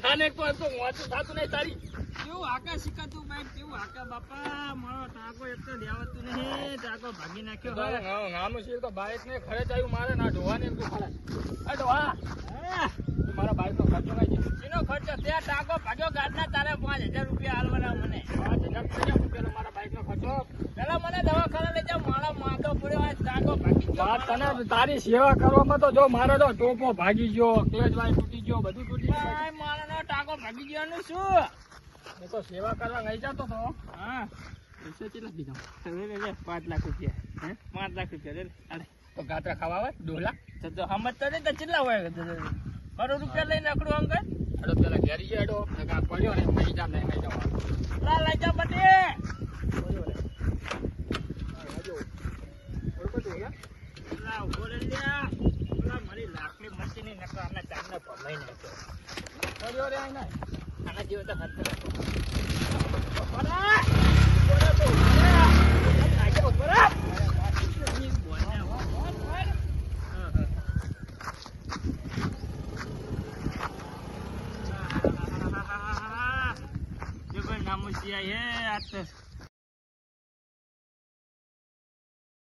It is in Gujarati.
થાને તો વાંચું થાતું નહીં તારી. કેવું હાકા શીખાતું બાઈક કેવું હાકા બાપા મારો ટાકો એક તો દેવાતું નહીં ટાકો ભાગી નાખ્યો હવે નાનું છે તો બાઈક ને ખર્ચ આવ્યું મારે ના ઢોવા ને ખાડા. આ ઢોવા મારા બાઈક નો ખર્ચો કઈ છે? એનો ખર્ચો ત્યાં ટાકો ભાગ્યો ગાડના તારે 5000 રૂપિયા હાલવાના મને. 5000 રૂપિયા મારા બાઈક નો ખર્ચો. પેલા મને દવાખાના લઈ જાવ મારા માંદો પડ્યો આ ટાકો ભાગી ગયો. તને તારી સેવા કરવામાં તો જો મારો તો ટોપો ભાગી ગયો, ક્લેચ વાય તૂટી ગયો, બધું તૂટી ગયું. મારાનો ટાકો ભાગી ગયો શું? મેં તો સેવા કરવા લઈ જતો તો. હા પૈસા કેટલા દીધા? 5 લાખ રૂપિયા. હે 5 લાખ રૂપિયા લે. અરે તો ગાત્રા ખાવા આવે 2 લાખ તો સમજતો નહીં તો કેટલા હોય? મારો રૂપિયા લઈને અકડું અંકલ અડો પેલા ઘેરી ગયો પડ્યો ને લઈ જા લઈ જવા. લઈ જા બટે મારી લાકડી મચી નહીં નકર આના ચાંદને ભલાઈ નાખ્યો. આના જેવો તો ખર્ચો નામુસિયા હે આ તો